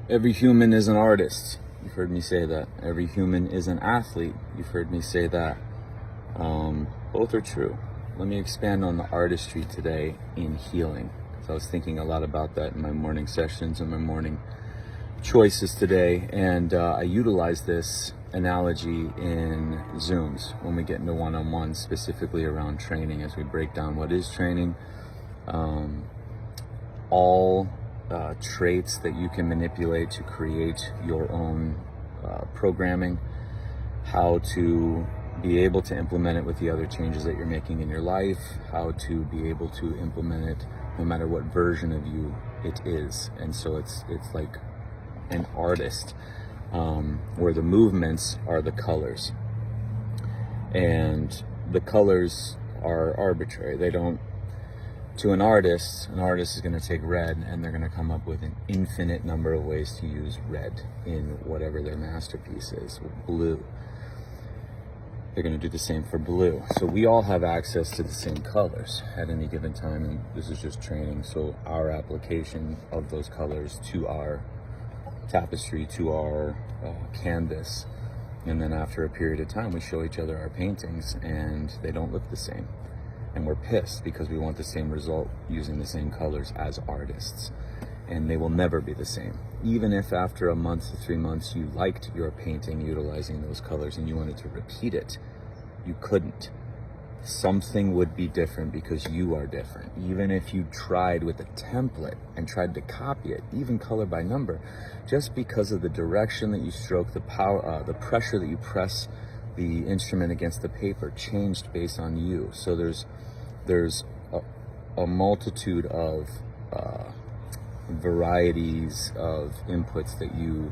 Every human is an artist. You've heard me say that. Every human is an athlete. You've heard me say that. Both are true. Let me expand on the artistry today in healing. I was thinking a lot about that in my morning sessions and my morning choices today. And I utilize this analogy in Zooms when we get into one-on-one, specifically around training, as we break down what is training, all traits that you can manipulate to create your own programming, how to be able to implement it with the other changes that you're making in your life, how to be able to implement it no matter what version of you it is. And so it's like an artist, where the movements are the colors, and the colors are arbitrary. They don't, to an artist is going to take red and they're going to come up with an infinite number of ways to use red in whatever their masterpiece is. Blue, they're going to do the same for blue. So we all have access to the same colors at any given time, and this is just training. So our application of those colors to our tapestry, to our canvas, and then after a period of time we show each other our paintings and they don't look the same, and we're pissed because we want the same result using the same colors as artists, and they will never be the same. Even if after a month to 3 months you liked your painting utilizing those colors and you wanted to repeat it, you couldn't. Something would be different because you are different. Even if you tried with a template and tried to copy it, even color by number, just because of the direction that you stroke, the power, the pressure that you press the instrument against the paper changed based on you. So there's a multitude of varieties of inputs that you,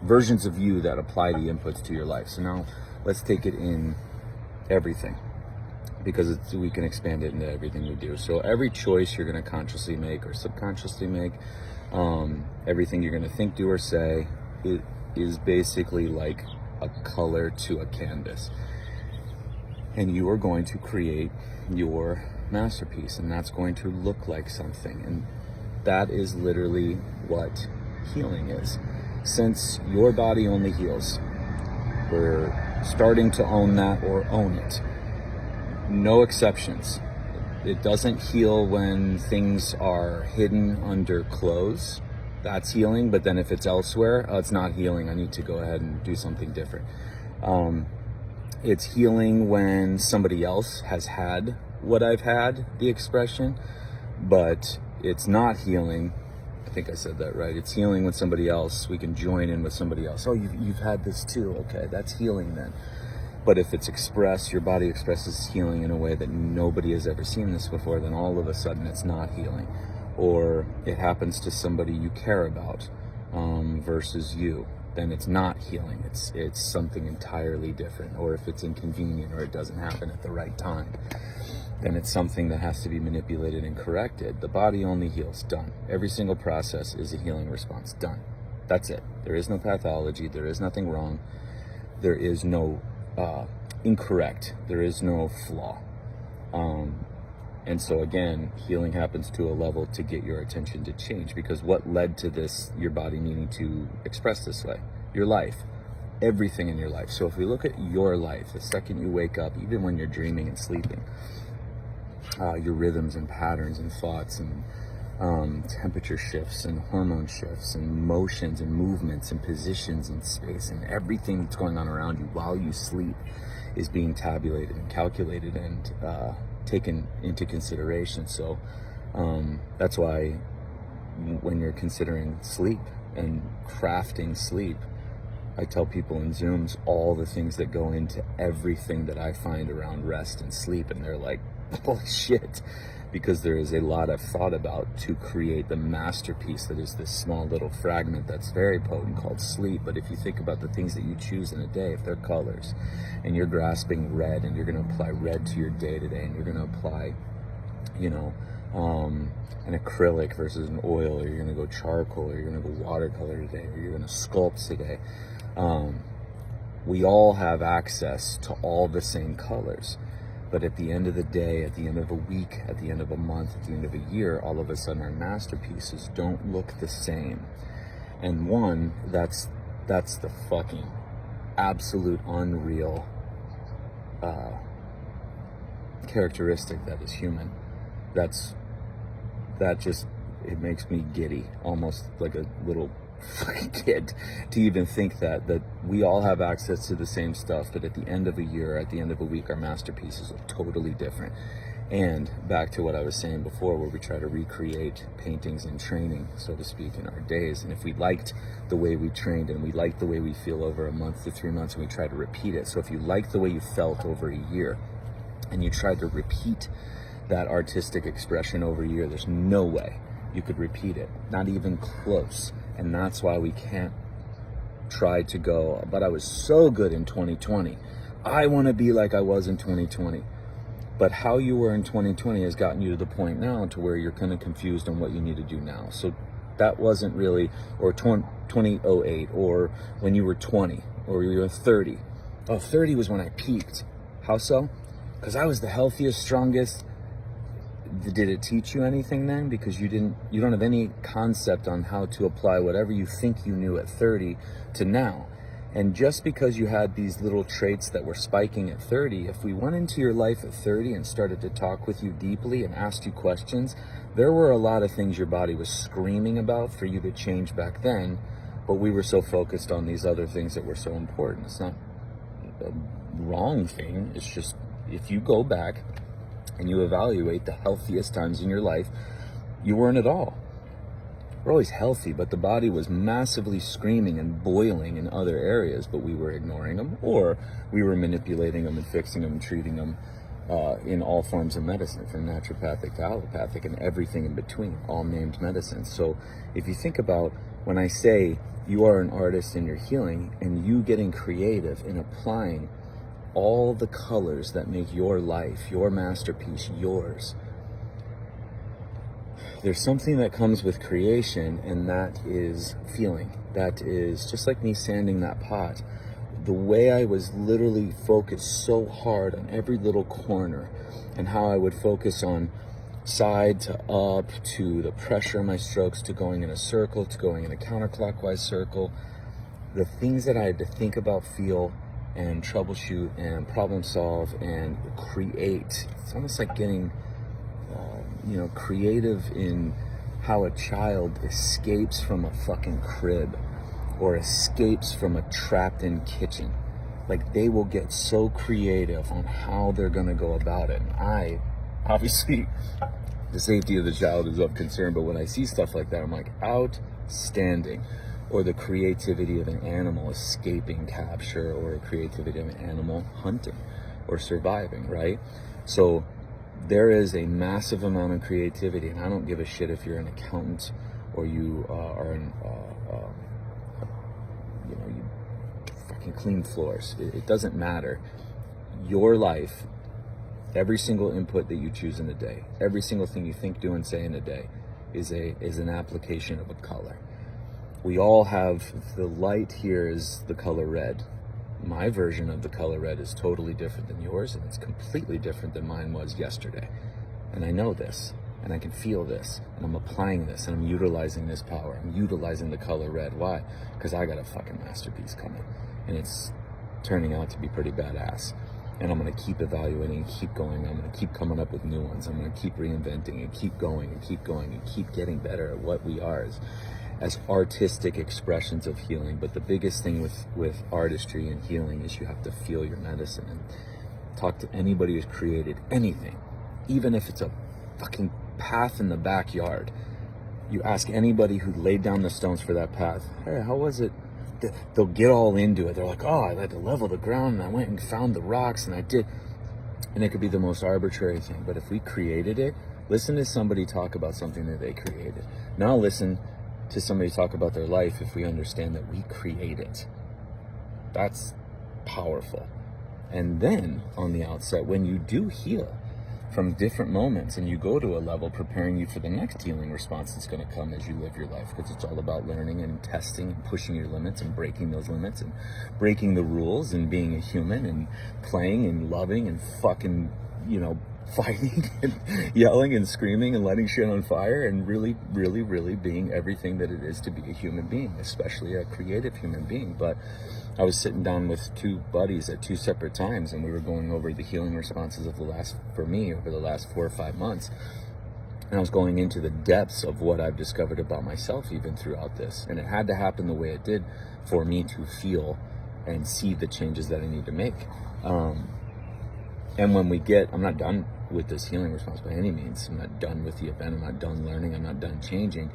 versions of you that apply the inputs to your life. So now let's take it in everything, because we can expand it into everything we do. So every choice you're going to consciously make or subconsciously make, everything you're going to think, do, or say, it is basically like a color to a canvas, and you are going to create your masterpiece, and that's going to look like something. And that is literally what healing is. Since your body only heals, we're starting to own that, or own it. No exceptions. It doesn't heal when things are hidden under clothes. That's healing. But then if it's elsewhere, it's not healing. I need to go ahead and do something different. It's healing when somebody else has had what I've had, the expression, but it's not healing. I think I said that right. It's healing when somebody else, we can join in with somebody else. Oh, you've had this too. Okay, that's healing then. But if it's expressed, your body expresses healing in a way that nobody has ever seen this before, then all of a sudden it's not healing. Or it happens to somebody you care about versus you, then it's not healing. It's something entirely different. Or if it's inconvenient or it doesn't happen at the right time, then it's something that has to be manipulated and corrected. The body only heals. Done. Every single process is a healing response. Done. That's it. There is no pathology. There is nothing wrong. There is no incorrect. There is no flaw. And so again, healing happens to a level to get your attention to change, because what led to this, your body needing to express this way? Your life. Everything in your life. So if we look at your life, the second you wake up, even when you're dreaming and sleeping, your rhythms and patterns and thoughts and temperature shifts and hormone shifts and motions and movements and positions in space, and everything that's going on around you while you sleep is being tabulated and calculated and taken into consideration. So that's why when you're considering sleep and crafting sleep, I tell people in Zooms all the things that go into everything that I find around rest and sleep, and they're like, holy shit, because there is a lot I've thought about to create the masterpiece that is this small little fragment that's very potent called sleep. But if you think about the things that you choose in a day, if they're colors, and you're grasping red, and you're going to apply red to your day today, and you're going to apply, an acrylic versus an oil, or you're going to go charcoal, or you're going to go watercolor today, or you're going to sculpt today, we all have access to all the same colors. But at the end of the day, at the end of a week, at the end of a month, at the end of a year, all of a sudden our masterpieces don't look the same. And one, that's the fucking absolute unreal characteristic that is human. It makes me giddy, almost like a little fucking kid, to even think that we all have access to the same stuff, but at the end of a year, at the end of a week, our masterpieces are totally different. And back to what I was saying before, where we try to recreate paintings in training, so to speak, in our days. And if we liked the way we trained and we liked the way we feel over a month to 3 months, and we try to repeat it. So if you like the way you felt over a year and you tried to repeat that artistic expression over a year, there's no way you could repeat it, not even close. And that's why we can't try to go, but I was so good in 2020. I want to be like I was in 2020. But how you were in 2020 has gotten you to the point now to where you're kind of confused on what you need to do now. So that wasn't really, or 2008, or when you were 20, or you were 30. Oh, 30 was when I peaked. How so? Because I was the healthiest, strongest. Did it teach you anything then? Because you don't have any concept on how to apply whatever you think you knew at 30 to now. And just because you had these little traits that were spiking at 30, if we went into your life at 30 and started to talk with you deeply and asked you questions, there were a lot of things your body was screaming about for you to change back then, but we were so focused on these other things that were so important. It's not a wrong thing. It's just, if you go back and you evaluate the healthiest times in your life, you weren't at all. We're always healthy, but the body was massively screaming and boiling in other areas, but we were ignoring them, or we were manipulating them and fixing them and treating them in all forms of medicine, from naturopathic to allopathic and everything in between, all named medicines. So if you think about when I say you are an artist in your healing and you getting creative in applying all the colors that make your life, your masterpiece, yours, there's something that comes with creation, and that is feeling. That is just like me sanding that pot. The way I was literally focused so hard on every little corner, and how I would focus on side to up, to the pressure of my strokes, to going in a circle, to going in a counterclockwise circle. The things that I had to think about, feel, and troubleshoot, and problem solve, and create. It's almost like getting creative in how a child escapes from a fucking crib or escapes from a trapped in kitchen. Like, they will get so creative on how they're going to go about it. And obviously, the safety of the child is of concern, but when I see stuff like that, I'm like, outstanding. Or the creativity of an animal escaping capture, or the creativity of an animal hunting or surviving, right? So there is a massive amount of creativity, and I don't give a shit if you're an accountant or you are you fucking clean floors. It doesn't matter. Your life, every single input that you choose in a day, every single thing you think, do, and say in a day is an application of a color. We all have, the light here is the color red. My version of the color red is totally different than yours, and it's completely different than mine was yesterday. And I know this, and I can feel this, and I'm applying this, and I'm utilizing this power. I'm utilizing the color red. Why? Because I got a fucking masterpiece coming, and it's turning out to be pretty badass. And I'm going to keep evaluating, keep going. I'm going to keep coming up with new ones. I'm going to keep reinventing and keep going and keep going and keep getting better at what we are as artistic expressions of healing. But the biggest thing with artistry and healing is you have to feel your medicine. And talk to anybody who's created anything, even if it's a fucking path in the backyard. You ask anybody who laid down the stones for that path, hey, how was it? They'll get all into it. They're like, oh, I had to level the ground, and I went and found the rocks, and I did. And it could be the most arbitrary thing, but if we created it, listen to somebody talk about something that they created. Now listen to somebody talk about their life if we understand that we create it. That's powerful. And then on the outset, when you do heal from different moments and you go to a level preparing you for the next healing response that's going to come as you live your life, because it's all about learning and testing and pushing your limits and breaking those limits and breaking the rules and being a human and playing and loving and fucking fighting and yelling and screaming and letting shit on fire, and really, really, really being everything that it is to be a human being, especially a creative human being. But I was sitting down with two buddies at two separate times, and we were going over the healing responses of for me, over the last 4 or 5 months. And I was going into the depths of what I've discovered about myself even throughout this. And it had to happen the way it did for me to feel and see the changes that I need to make. And when I'm not done with this healing response by any means. I'm not done with the event. I'm not done learning. I'm not done changing.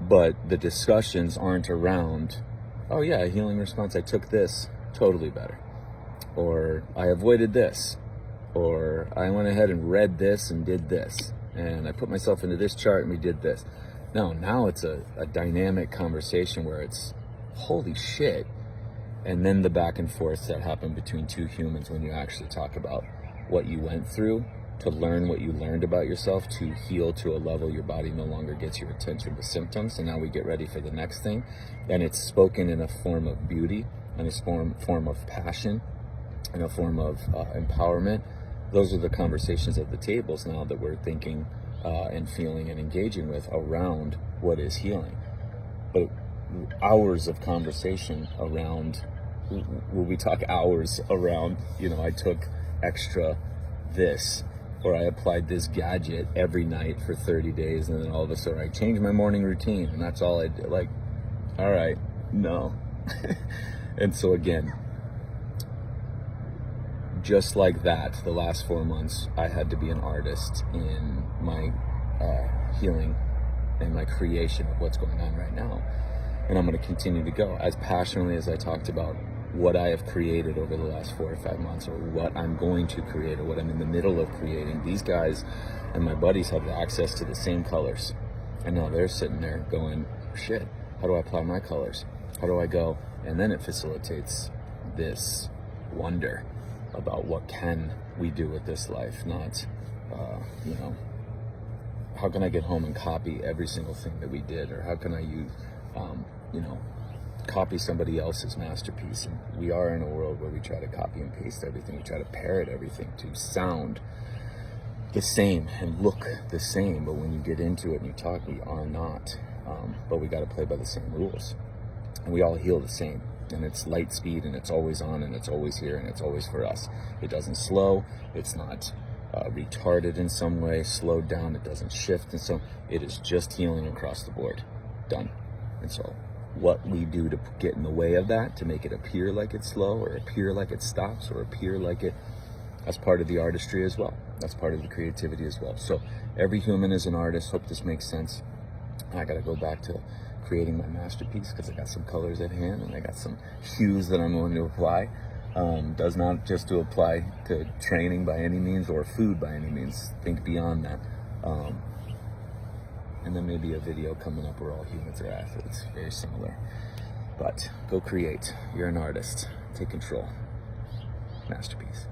But the discussions aren't around, oh yeah, a healing response, I took this, totally better. Or I avoided this. Or I went ahead and read this and did this. And I put myself into this chart and we did this. No, now it's a dynamic conversation where it's, holy shit. And then the back and forth that happen between two humans when you actually talk about what you went through, to learn what you learned about yourself, to heal to a level your body no longer gets your attention with symptoms. And now we get ready for the next thing. And it's spoken in a form of beauty, and a form of passion, and a form of empowerment. Those are the conversations at the tables now that we're thinking and feeling and engaging with around what is healing. But hours of conversation around, will we talk hours around, I took extra this, or I applied this gadget every night for 30 days, and then all of a sudden I changed my morning routine, and that's all I did. Like, all right, no. And so again, just like that, the last 4 months, I had to be an artist in my healing and my creation of what's going on right now. And I'm going to continue to go as passionately as I talked about what I have created over the last 4 or 5 months, or what I'm going to create, or what I'm in the middle of creating. These guys and my buddies have access to the same colors. And now they're sitting there going, shit, how do I apply my colors? How do I go? And then it facilitates this wonder about what can we do with this life, not, how can I get home and copy every single thing that we did, or how can I use, copy somebody else's masterpiece. And we are in a world where we try to copy and paste everything. We try to parrot everything to sound the same and look the same. But when you get into it and you talk, we are not. But we got to play by the same rules. And we all heal the same. And it's light speed, and it's always on, and it's always here, and it's always for us. It doesn't slow. It's not retarded in some way, slowed down. It doesn't shift. And so it is just healing across the board. Done. And so what we do to get in the way of that, to make it appear like it's slow, or appear like it stops, or appear like that's part of the artistry as well. That's part of the creativity as well. So every human is an artist. Hope this makes sense. I got to go back to creating my masterpiece, because I got some colors at hand, and I got some hues that I'm going to apply. Does not just to apply to training by any means, or food by any means. Think beyond that. And then maybe a video coming up where all humans are athletes. Very similar. But go create. You're an artist. Take control. Masterpiece.